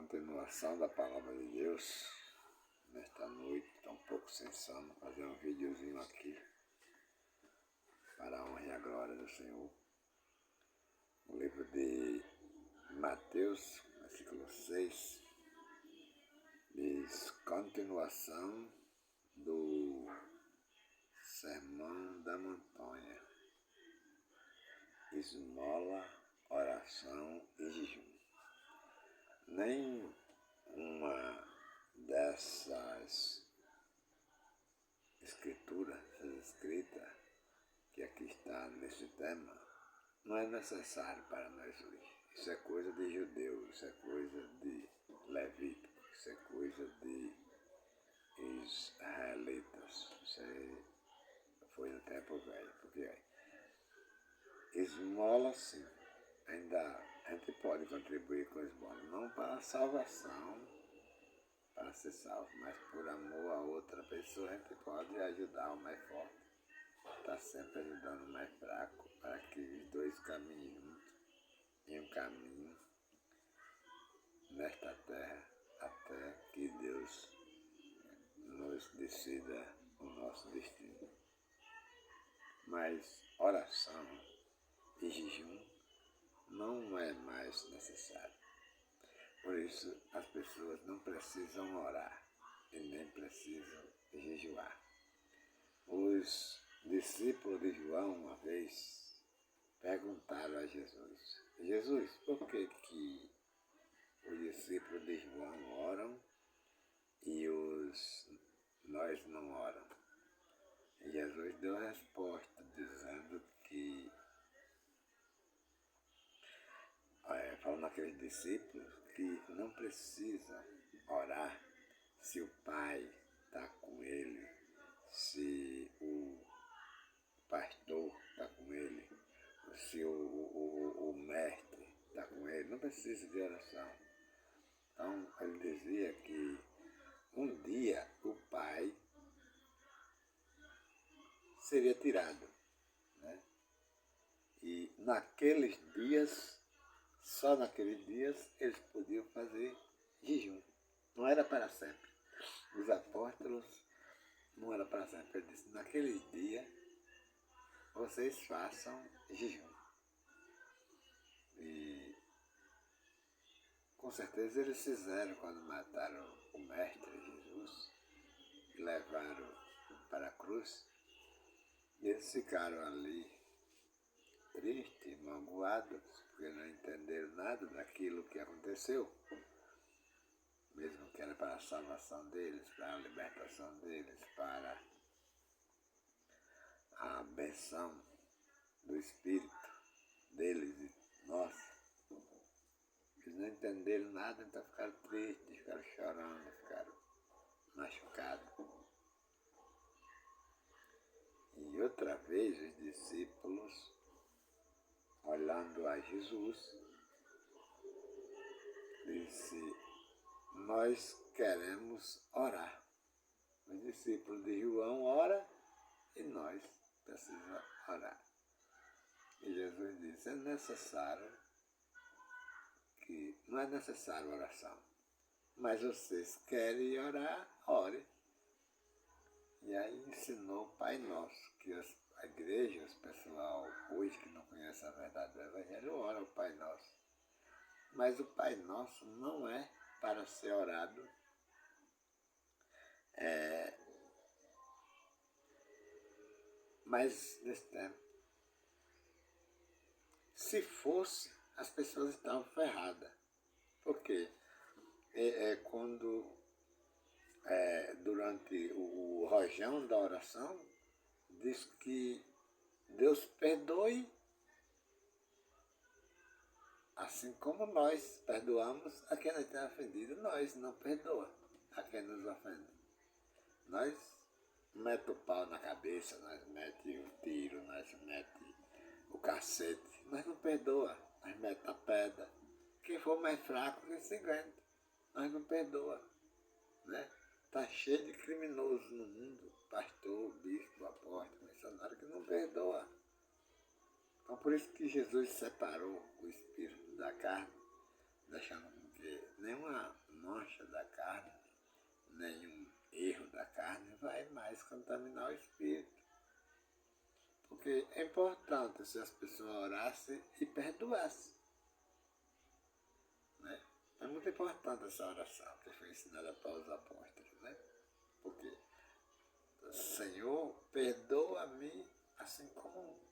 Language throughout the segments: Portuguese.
continuação da Palavra de Deus. Nesta noite, estou um pouco sem sono, fazer um videozinho aqui para a honra e a glória do Senhor. O livro de Mateus, versículo 6, diz: continuação do Sermão da Montanha, esmola, oração e jejum. Nem uma dessas escrituras escrita que aqui está nesse tema não é necessário para nós hoje. Isso é coisa de judeu, isso é coisa de levítico, isso é coisa de israelitas. Isso foi no tempo velho, porque esmola sim, ainda a gente pode contribuir com esmola, não para a salvação, para ser salvo, mas por amor a outra pessoa a gente pode ajudar o mais forte, está sempre ajudando o mais fraco, para que os dois caminhem juntos em um caminho nesta terra, até que Deus nos decida o nosso destino. Mas oração e jejum não é mais necessário. Por isso, as pessoas não precisam orar e nem precisam jejuar. Os discípulos de João, uma vez, perguntaram a Jesus: Jesus, por que os discípulos de João oram e nós não oramos? E Jesus deu a resposta, dizendo que, falando àqueles discípulos, que não precisa orar se o Pai está com ele, se o pastor está com ele, se o mestre está com ele, não precisa de oração. Então, ele dizia que um dia o Pai seria tirado, né? E naqueles dias, só naqueles dias, eles podiam fazer jejum. Não era para sempre. Os apóstolos não era para sempre. Ele disse: naqueles dias, vocês façam jejum. E com certeza eles fizeram quando mataram o Mestre Jesus e levaram para a cruz. E eles ficaram ali tristes, magoados, porque não entenderam nada daquilo que aconteceu, mesmo que era para a salvação deles, para a libertação deles, para a benção do Espírito deles e nossa. Eles não entenderam nada, então ficaram tristes, ficaram chorando, ficaram machucados. E outra vez os discípulos, olhando a Jesus, disse: nós queremos orar. Os discípulos de João oram e nós precisamos orar. E Jesus disse: não é necessário oração, mas vocês querem orar, ore. E aí ensinou o Pai Nosso, que a igreja, os pessoal hoje que não conhece a verdade do Evangelho, ora o Pai Nosso. Mas o Pai Nosso não é para ser orado mas nesse tempo. Se fosse, as pessoas estavam ferradas. Por quê? Quando, durante o rojão da oração, diz que Deus perdoe, assim como nós perdoamos a quem nos tem ofendido. Nós não perdoa a quem nos ofende. Nós mete o pau na cabeça, nós mete o tiro, nós mete o cacete, nós não perdoa, nós mete a pedra. Quem for mais fraco que se aguente, nós não perdoa, né? Está cheio de criminosos no mundo, pastor, bispo, apóstolo, missionário, que não perdoa. Então por isso que Jesus separou o espírito da carne, deixando que nenhuma mancha da carne, nenhum erro da carne vai mais contaminar o espírito. Porque é importante se as pessoas orassem e perdoassem. Né? É muito importante essa oração que foi ensinada para os apóstolos. Né? Porque, Senhor, perdoa-me assim como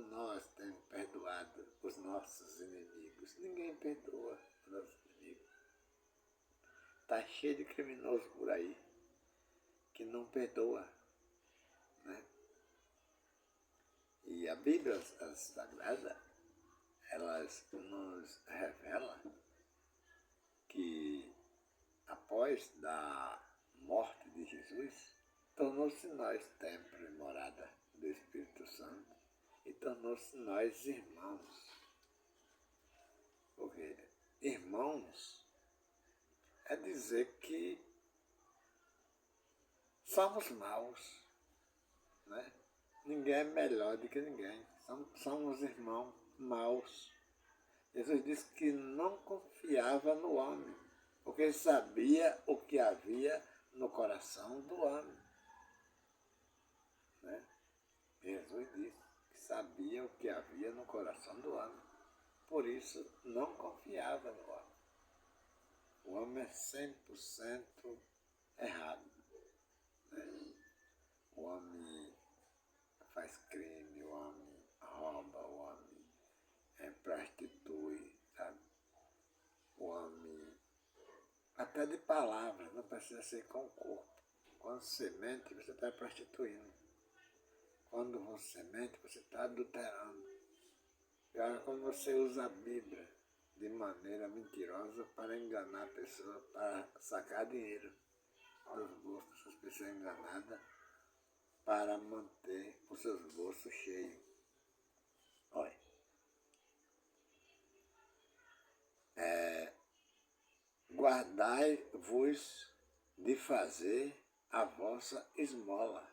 nós temos perdoado os nossos inimigos. Ninguém perdoa os nossos inimigos. Está cheio de criminosos por aí que não perdoa. Né? E a Bíblia Sagrada, elas nos revela que após da morte de Jesus, tornou-se nós templo e morada do Espírito Santo e tornou-se nós irmãos. Porque irmãos é dizer que somos maus, né? Ninguém é melhor do que ninguém. Somos irmãos maus. Jesus disse que não confiava no homem, porque sabia o que havia no coração do homem. Né? Jesus disse que sabia o que havia no coração do homem. Por isso, não confiava no homem. O homem é 100% errado. Né? O homem faz crime, o homem rouba, o homem prostitui, sabe? O homem, até de palavras, não precisa ser com o corpo. Quando você mente, você está prostituindo. Quando você mente, você está adulterando. E olha, quando você usa a Bíblia de maneira mentirosa para enganar a pessoa, para sacar dinheiro dos bolsos das pessoas enganadas, para manter os seus bolsos cheios. Olha, guardai-vos de fazer a vossa esmola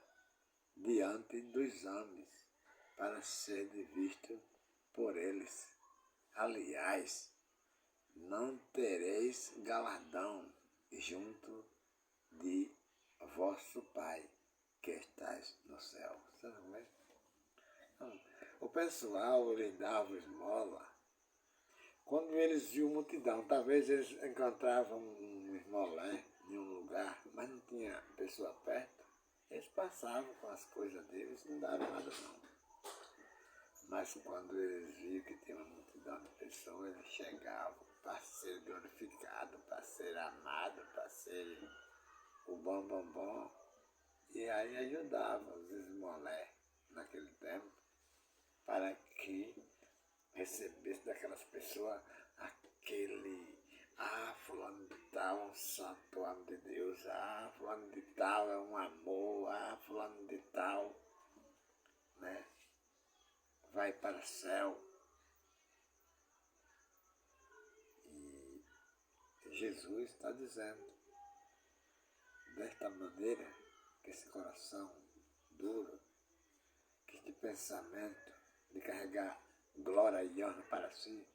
diante dos homens, para ser visto por eles. Aliás, não tereis galardão junto de vosso Pai, que estás no céu. O pessoal lhe dava esmola. Quando eles viam multidão, talvez eles encontravam um esmolé em um lugar, mas não tinha pessoa perto, eles passavam com as coisas deles, não davam nada não. Mas quando eles viam que tinha uma multidão de pessoas, eles chegavam para ser glorificado, para ser amado, para ser o bom, e aí ajudavam os esmolé naquele tempo, para que recebesse daquelas pessoas aquele, fulano de tal é um santo homem de Deus, fulano de tal é um amor, fulano de tal, né, vai para o céu. E Jesus está dizendo, desta maneira, que esse coração duro, que esse pensamento de carregar glória e honra para si,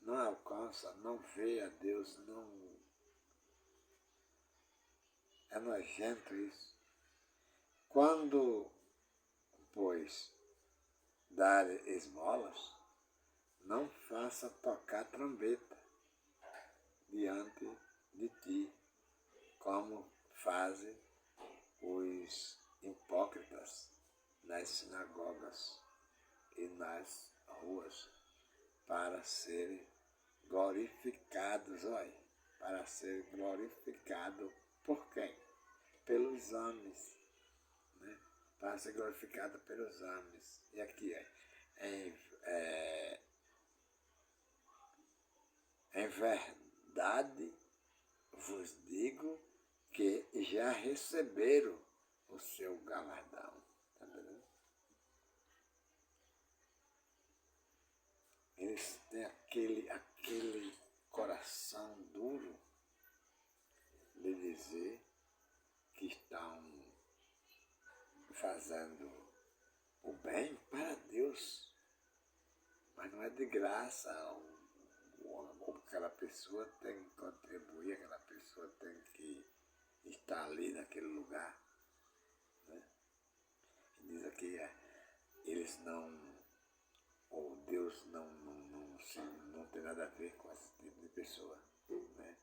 não alcança, não vê a Deus, não. É nojento isso. Quando, pois, dar esmolas, não faça tocar trombeta diante de ti, como fazem os hipócritas nas sinagogas e nas ruas, para serem glorificados, olha, para ser glorificado por quem? Pelos homens, né? Para ser glorificado pelos homens. E aqui em verdade vos digo que já receberam o seu galardão. Tá entendendo? Eles têm aquele coração duro de dizer que estão fazendo o bem para Deus, mas não é de graça ou aquela pessoa pessoa tem que contribuir, aquela pessoa tem que estar ali naquele lugar. Né? E diz aqui, eles não, ou Deus não tem nada a ver com esse tipo de pessoa. Né?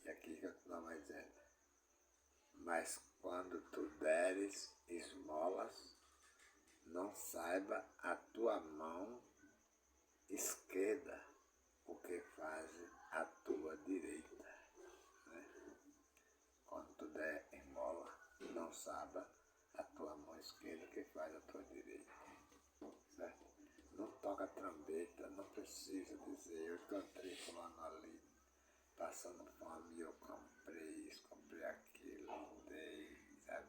E aqui continua mais dizendo, mas quando tu deres esmolas, não saiba a tua mão esquerda o que faz a tua direita. Né? Quando tu der esmola, não saiba a tua mão esquerda o que faz a tua direita. Certo? Não toca trombeta, não precisa dizer, eu encontrei fulano ali, passando fome, eu comprei isso, comprei aquilo, dei, sabe?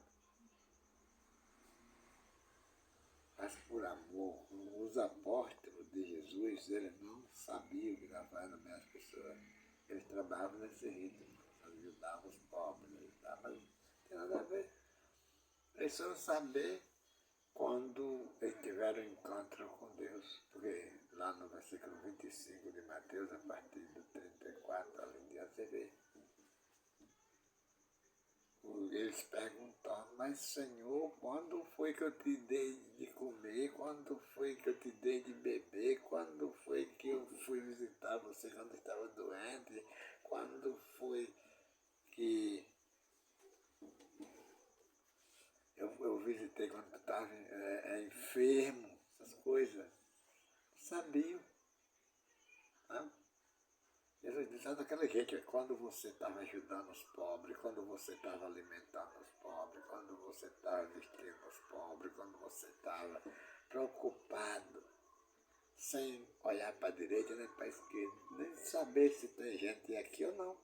Mas por amor, os apóstolos de Jesus, eles não sabiam o que estava fazendo as pessoas. Eles trabalhavam nesse ritmo, ajudavam os pobres, ajudavam, não tem nada a ver. Eles só saber quando eles tiveram encontro com Deus, porque lá no versículo 25 de Mateus, a partir do 34, além de você ver, eles perguntam, mas Senhor, quando foi que eu te dei de comer? Quando foi que eu te dei de beber? Quando foi que eu fui visitar você quando estava doente? Quando foi que eu visitei quando tu estava enfermo? Essas coisas. Sabiam. Né? Jesus disse daquele jeito, quando você estava ajudando os pobres, quando você estava alimentando os pobres, quando você estava vestindo os pobres, quando você estava preocupado, sem olhar para a direita nem para a esquerda, nem saber se tem gente aqui ou não.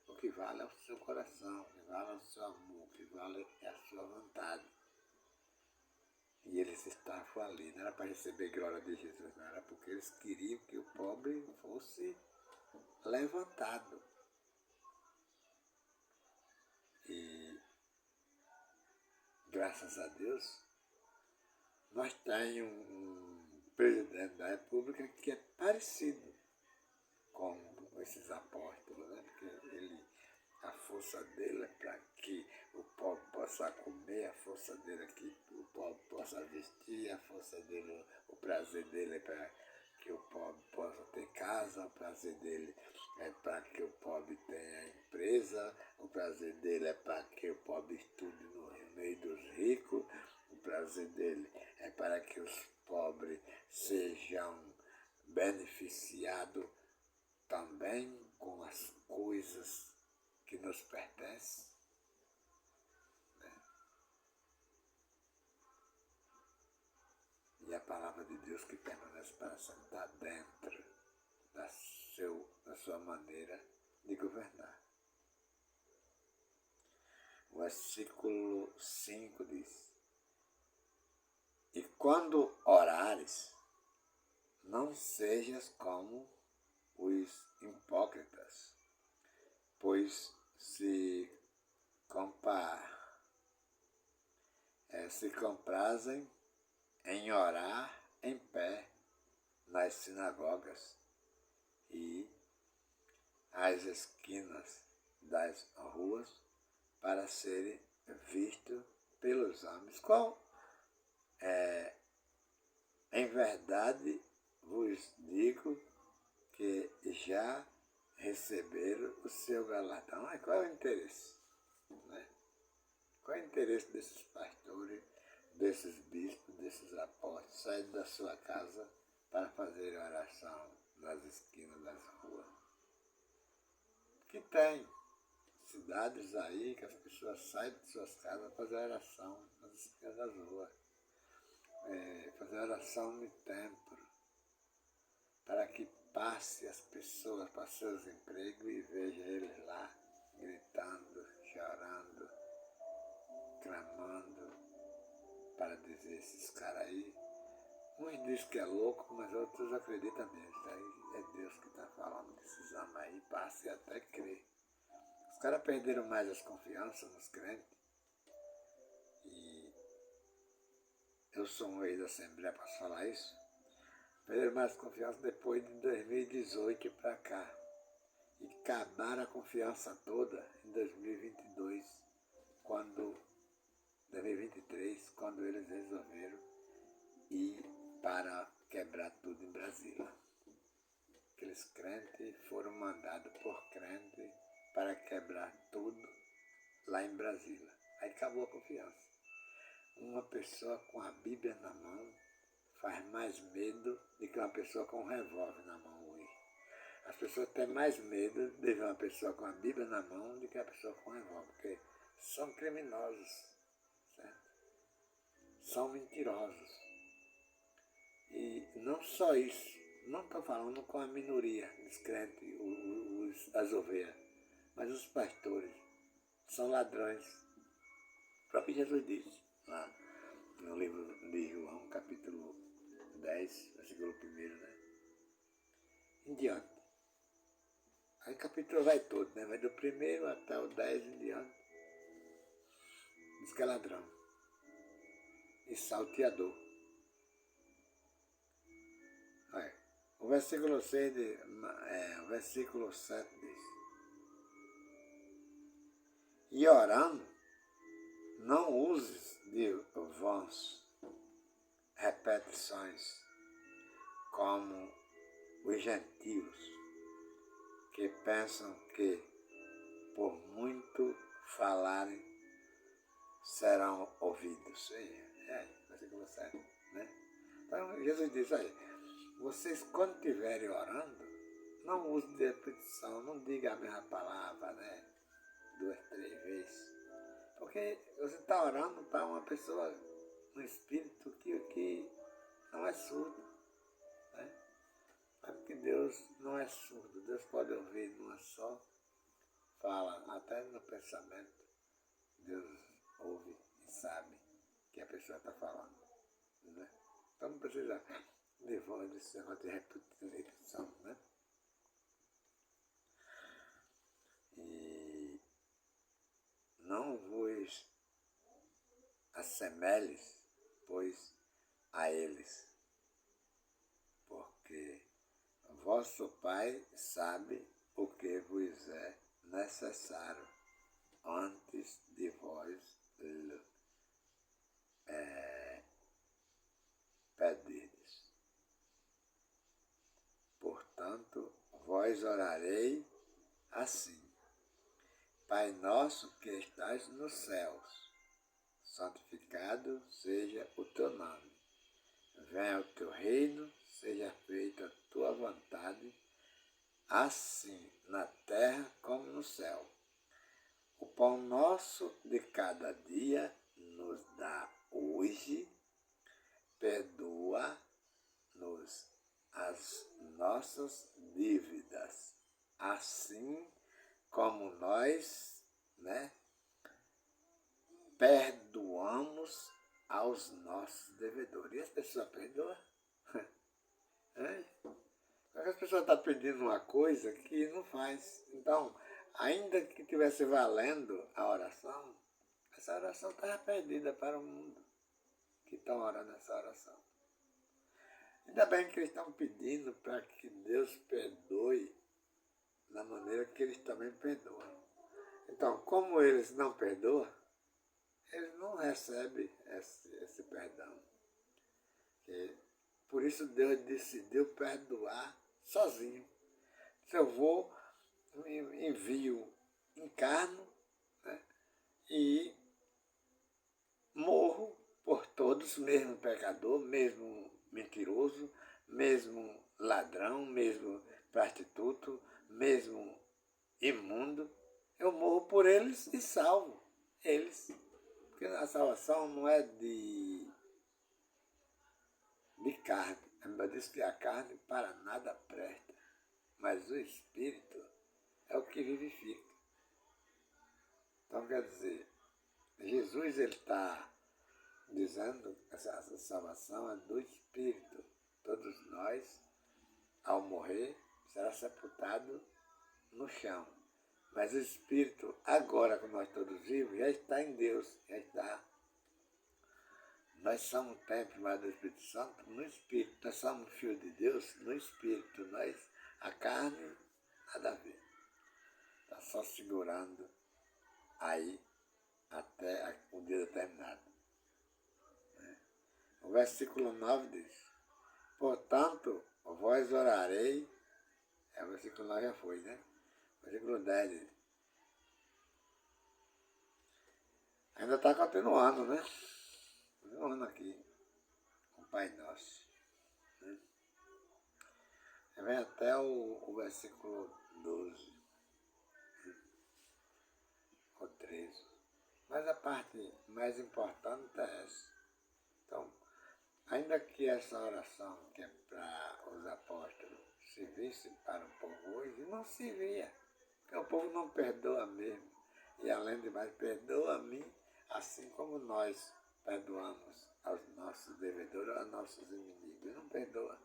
O que vale é o seu coração, o que vale é o seu amor, o que vale é a sua vontade. E eles estavam ali, não era para receber glória de Jesus, não era porque eles queriam que o pobre fosse levantado. E graças a Deus, nós temos um presidente da República que é parecido com esses apóstolos, né? Porque a força dele é para que o pobre possa comer, a força dele é que o pobre possa vestir, a força dele, o prazer dele é para que o pobre possa ter casa, o prazer dele é para que o pobre tenha empresa, o prazer dele é para que o pobre estude no meio dos ricos, o prazer dele é para que os pobres sejam beneficiados também com as coisas que nos pertencem. Né? E a palavra de Deus que permanece para sempre está dentro da sua maneira de governar. O versículo 5 diz, e quando orares, não sejas como os hipócritas, pois se comprazem em orar em pé nas sinagogas e às esquinas das ruas para serem vistos pelos homens. Em verdade vos digo que já receberam o seu galardão. Mas qual é o interesse? Né? Qual é o interesse desses pastores, desses bispos, desses apóstolos, saírem da sua casa para fazer oração nas esquinas das ruas? Que tem cidades aí que as pessoas saem de suas casas para fazer oração nas esquinas das ruas. Fazer oração no templo, para que passe as pessoas para seus empregos e veja eles lá gritando, chorando, clamando, para dizer esses caras aí. Uns dizem que é louco, mas outros acreditam mesmo. Isso aí é Deus que está falando que esses homens aí passem até crer. Os caras perderam mais as confianças nos crentes. E eu sou um ex da Assembleia, posso falar isso? perderam mais confiança depois de 2018 para cá. E acabaram a confiança toda em 2022, 2023, quando eles resolveram ir para quebrar tudo em Brasília. Aqueles crentes foram mandados por crente para quebrar tudo lá em Brasília. Aí acabou a confiança. Uma pessoa com a Bíblia na mão faz mais medo do que uma pessoa com um revólver na mão hoje. As pessoas têm mais medo de ver uma pessoa com a Bíblia na mão do que a pessoa com um revólver, porque são criminosos, certo? São mentirosos. E não só isso, não estou falando com a minoria dos crentes, as ovelhas, mas os pastores são ladrões. O próprio Jesus disse lá no livro de João, capítulo 10, versículo 1, né? Em diante. Aí o capítulo vai todo, né? Vai do 1 até o 10 em diante. Diz que é ladrão e salteador. Aí, o versículo 6 o versículo 7 diz: e orando, não uses de vãs repetições como os gentios, que pensam que por muito falarem serão ouvidos. Versículo 7, né? Então Jesus diz aí, vocês quando estiverem orando, não usem de repetição, não diga a mesma palavra, né? 2, 3 vezes. Porque você está orando para uma pessoa no espírito que não é surdo. Né? Porque Deus não é surdo. Deus pode ouvir numa só fala, até no pensamento. Deus ouve e sabe que a pessoa está falando. Né? Então não precisa de voz desse negócio de repetição. Né? E não vos assemelhes, pois, a eles, porque vosso Pai sabe o que vos é necessário antes de vós pedirdes. Portanto, vós orarei assim: Pai nosso que estás nos céus, santificado seja o teu nome. Venha o teu reino, seja feita a tua vontade, assim na terra como no céu. O pão nosso de cada dia nos dá hoje, perdoa-nos as nossas dívidas, assim como nós, né, perdoamos aos nossos devedores. E as pessoas perdoam? As pessoas estão pedindo uma coisa que não faz. Então, ainda que estivesse valendo a oração, essa oração estava perdida para o mundo que estão orando essa oração. Ainda bem que eles estão pedindo para que Deus perdoe da maneira que eles também perdoam. Então, como eles não perdoam, eles não recebem esse perdão. Por isso Deus decidiu perdoar sozinho. Se eu vou, envio, encarno, né, e morro por todos, mesmo pecador, mesmo mentiroso, mesmo ladrão, mesmo prostituto, mesmo imundo, eu morro por eles e salvo eles. Porque a salvação não é de carne. A Bíblia diz que a carne para nada presta, mas o Espírito é o que vivifica. Então, quer dizer, Jesus está dizendo que essa salvação é do Espírito. Todos nós, ao morrer, será sepultado no chão. Mas o Espírito, agora que nós todos vivos, já está em Deus, já está Nós somos o templo mais do Espírito Santo no Espírito. Nós somos filhos de Deus no Espírito. A carne, nada a ver. Está só segurando aí até o dia determinado. O versículo 9 diz: portanto, vós orarei. O versículo 9 já foi, né? O versículo 10 diz: ainda está continuando, né? Continuando aqui, com o Pai Nosso. Né? Vem até o versículo 12, ou 13. Mas a parte mais importante é essa. Então, ainda que essa oração, que é para os apóstolos, se visse para o povo hoje, não se via. Porque o povo não perdoa mesmo. E além de mais, perdoa a mim, assim como nós perdoamos aos nossos devedores, aos nossos inimigos. Ele não perdoa.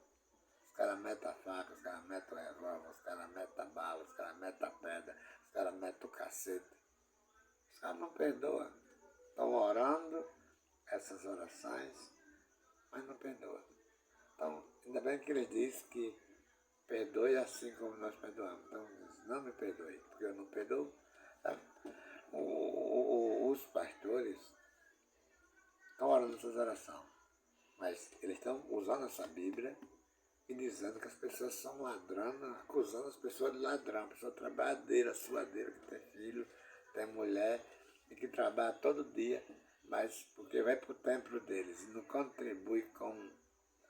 Os caras metem a faca, os caras metem o revólver, os caras metem a bala, os caras metem a pedra, os caras metem o cacete. Os caras não perdoam. Estão orando essas orações, mas não perdoam. Então, ainda bem que ele diz que perdoe assim como nós perdoamos. Então, não me perdoe, porque eu não perdoo. Sabe? Os pastores estão orando essas orações, mas eles estão usando essa Bíblia e dizendo que as pessoas são ladrões, acusando as pessoas de ladrão, pessoa trabalhadeira, suadeira, que tem filho, tem mulher e que trabalha todo dia, mas porque vai para o templo deles e não contribui com o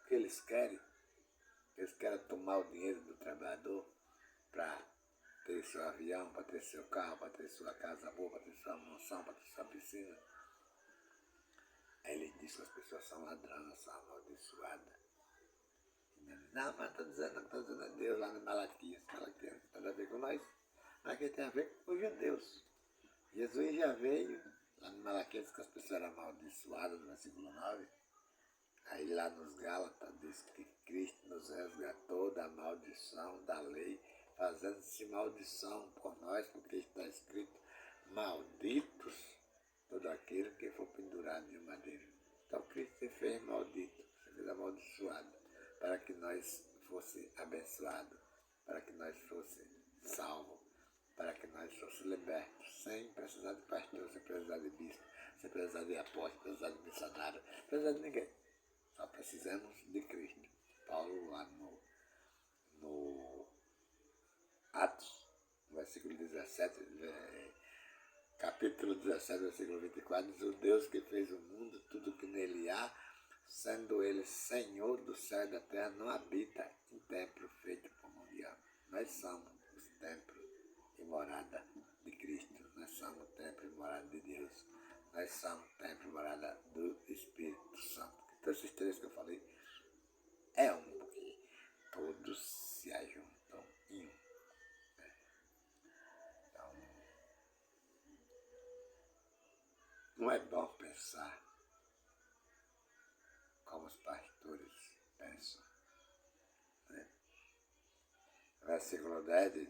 que eles querem tomar o dinheiro do trabalhador para ter seu avião, para ter seu carro, para ter sua casa boa, para ter sua mansão, para ter sua piscina. Aí ele diz que as pessoas são ladrões, são amaldiçoadas. Não, mas estou dizendo a Deus lá no Malaquias. Malaquias não tem nada a ver com nós. Malaquias tem a ver com os judeus. Jesus já veio, lá no Malaquias, que as pessoas eram amaldiçoadas, no versículo 9. Aí lá nos Gálatas diz que Cristo nos resgatou da maldição da lei, fazendo-se maldição por nós, porque está escrito: malditos todo aquele que for pendurado de madeira. Então Cristo se fez maldito, se fez amaldiçoado, para que nós fosse abençoado, para que nós fosse salvo, para que nós fosse libertos, sem precisar de pastor, sem precisar de bispo, sem precisar de apóstolo, sem precisar de missionário, sem precisar de ninguém. Só precisamos de Cristo. Paulo lá no Atos, no versículo 17, capítulo 17, versículo 24, diz: o Deus que fez o mundo, tudo que nele há, sendo ele Senhor do céu e da terra, não habita em templo feito por mão de homem. Nós somos os templos e morada de Cristo. Nós somos o templo e morada de Deus. Nós somos o templo e morada do Espírito Santo. Então esses três que eu falei é um, porque todos se ajuntam em um. Então, não é bom pensar como os pastores pensam. Né? Versículo 10 diz: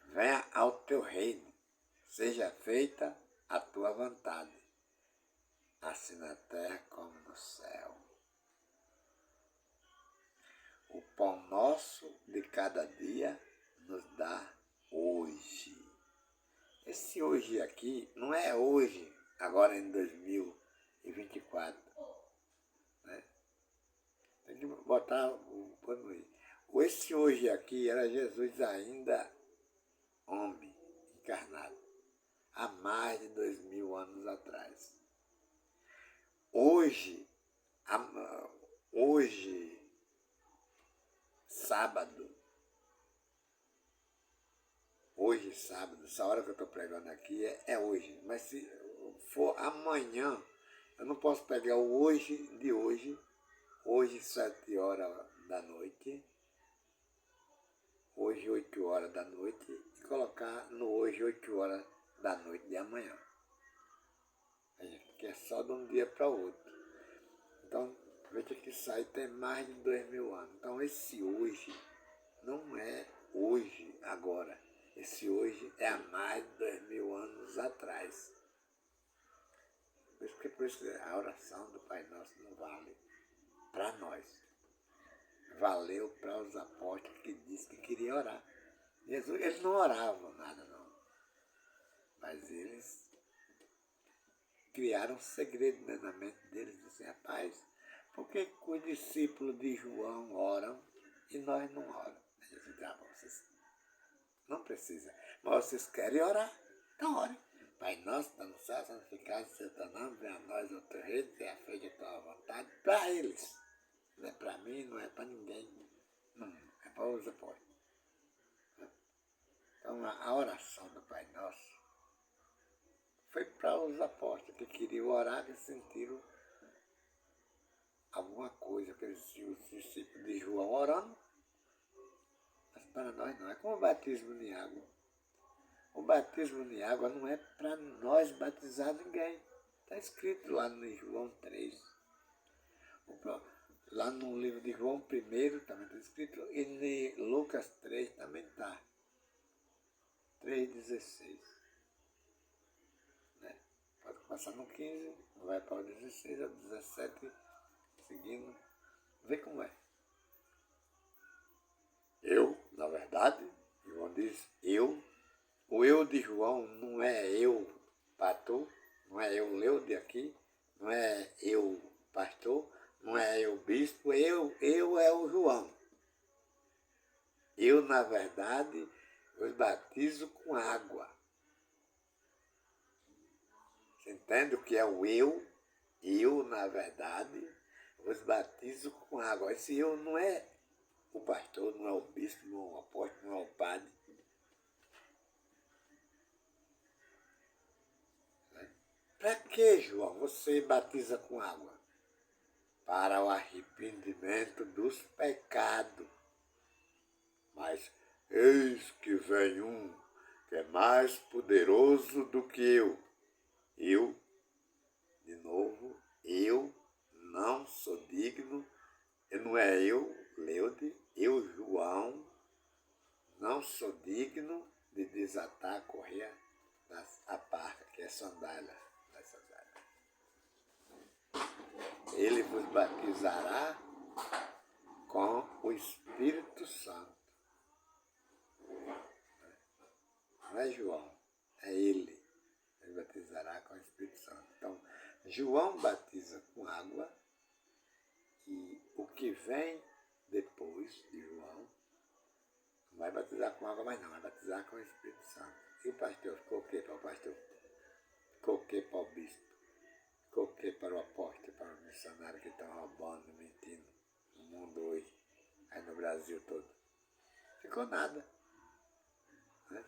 venha ao teu reino, seja feita a tua vontade, assim na terra como no céu. O pão nosso de cada dia nos dá hoje. Esse hoje aqui não é hoje, agora em 2024. Né? Tem que botar o pano aí. Esse hoje aqui era Jesus ainda homem, encarnado, há mais de 2000 anos atrás. Hoje, sábado, essa hora que eu estou pregando aqui é hoje, mas se for amanhã, eu não posso pegar o hoje de hoje 7 horas da noite, hoje 8 horas da noite, e colocar no hoje 8 horas da noite de amanhã. Que é só de um dia para o outro. Então, veja que isso aí tem mais de 2000 anos. Então, esse hoje não é hoje, agora. Esse hoje é há mais de 2000 anos atrás. Por isso que a oração do Pai Nosso não vale para nós. Valeu para os apóstolos que disse que queria orar. Jesus, eles não oravam nada não. Mas eles criaram um segredo, né, na mente deles. Disseram, rapaz, por que os discípulos de João oram e nós não oramos? Jesus disse, vocês não precisam. Mas vocês querem orar? Então orem. Pai nosso, está no céu, santificado seja o teu nome, venha a nós o teu reino, seja feita a tua vontade, para eles. Não é para mim, não é para ninguém. Não, é para os apóstolos. Então a oração do Pai Nosso foi para os apóstolos que queriam orar e sentiram alguma coisa, aqueles os discípulos de João orando, mas para nós não. É como o batismo em água. O batismo em água não é para nós batizar ninguém. Está escrito lá no João 3. Lá no livro de João 1 também está escrito, e em Lucas 3 também está. 3,16. Né? Pode começar no 15, vai para o 16, ao 17, seguindo. Vê como é. Eu, na verdade, João diz, o eu de João não é eu, pastor, não é eu, Leude aqui, não é eu, pastor, não é eu, bispo, eu é o João. Eu, na verdade, os batizo com água. Você entende o que é o eu? Eu, na verdade, os batizo com água. Esse eu não é o pastor, não é o bispo, não é o apóstolo, não é o padre. Para que, João, você batiza com água? Para o arrependimento dos pecados. Mas eis que vem um que é mais poderoso do que eu. Eu, de novo, eu não sou digno, e não é eu, Leude, eu, João, não sou digno de desatar a correia a parca, que é sandália. Ele vos batizará com o Espírito Santo. Não é João, é ele. Ele batizará com o Espírito Santo. Então, João batiza com água e o que vem depois de João não vai batizar com água mais não, vai batizar com o Espírito Santo. E o pastor? Ficou o quê para o pastor? Ficou o quê para o bispo? Ficou o quê para o apóstolo, para o missionário que estão roubando, mentindo no mundo hoje, aí no Brasil todo? Ficou nada. Né?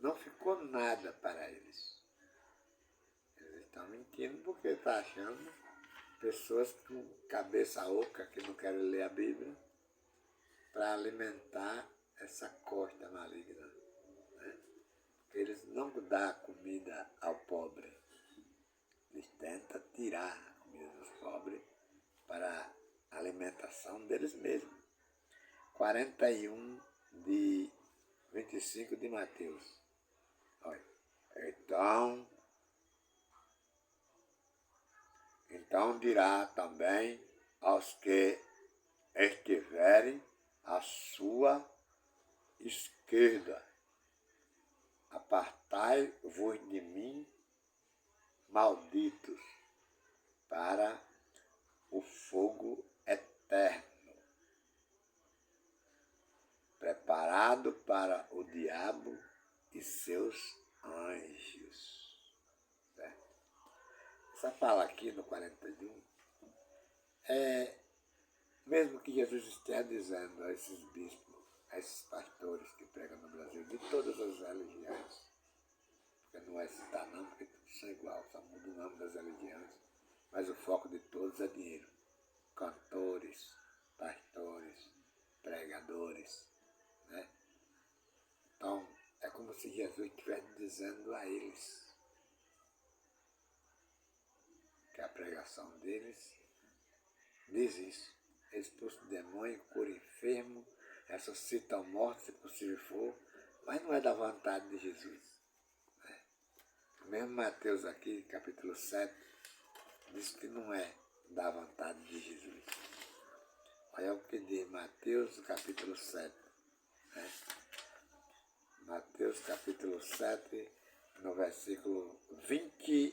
Não ficou nada para eles. Eles estão mentindo porque estão achando pessoas com cabeça oca que não querem ler a Bíblia para alimentar essa costa maligna. Né? Porque eles não dão comida ao pobre. Eles tentam tirar a comida dos pobres para a alimentação deles mesmos. 41 de 25 de Mateus. Olha, então dirá também aos que estiverem à sua esquerda, apartai-vos de mim, malditos, para o fogo eterno, preparado para o diabo e seus anjos. Certo? Essa fala aqui no 41 é mesmo que Jesus esteja dizendo a esses bispos, a esses pastores que pregam no Brasil, de todas as religiões, porque não é citar não, porque todos são igual, só muda o nome das religiões, mas o foco de todos é dinheiro. Cantores, pastores, pregadores, né? Então, é como se Jesus estivesse dizendo a eles que a pregação deles diz isso. Expulsa o demônio, cura enfermo, ressuscita o morto, se possível for, mas não é da vontade de Jesus. Né? Mesmo Mateus aqui, capítulo 7, diz que não é da vontade de Jesus. Olha o que diz Mateus capítulo 7. Né? Mateus capítulo 7, no versículo 22.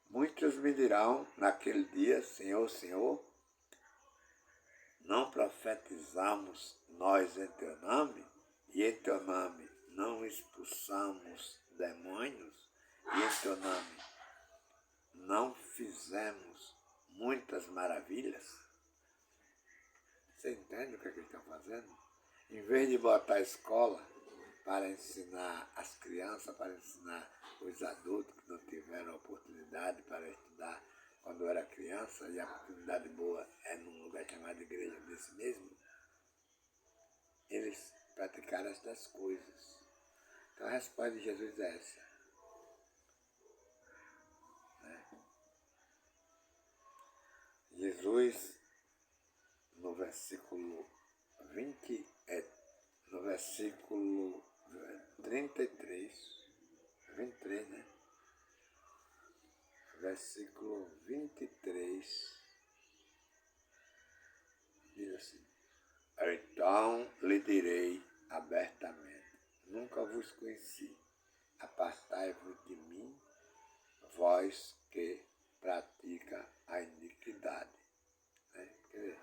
Muitos me dirão naquele dia, Senhor, Senhor, não profetizamos nós em teu nome? E em teu nome não expulsamos demônios? E em teu nome não fizemos muitas maravilhas? Você entende o que eles estão fazendo? Em vez de botar a escola para ensinar as crianças, para ensinar os adultos que não tiveram oportunidade para estudar quando era criança, e a oportunidade boa é num lugar chamado igreja desse mesmo, eles praticaram estas coisas. Então a resposta de Jesus é essa. Né? Jesus, no versículo 33, 23, né? Versículo 23, diz assim: então lhe direi abertamente, nunca vos conheci, apartai-vos de mim, vós que pratica a iniquidade. Né? Quer dizer,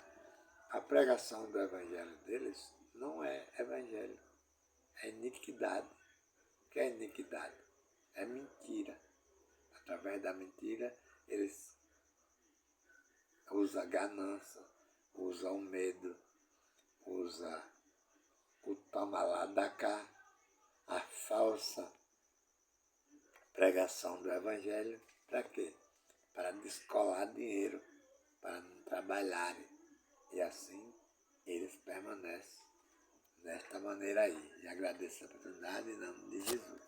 a pregação do evangelho deles não é evangelho, é iniquidade. O que é iniquidade? É mentira. Através da mentira, eles usam ganância, usam medo, usam o toma lá da cá, a falsa pregação do evangelho. Para quê? Para descolar dinheiro, para não trabalharem. E assim eles permanecem desta maneira aí. E agradeço a oportunidade em nome de Jesus.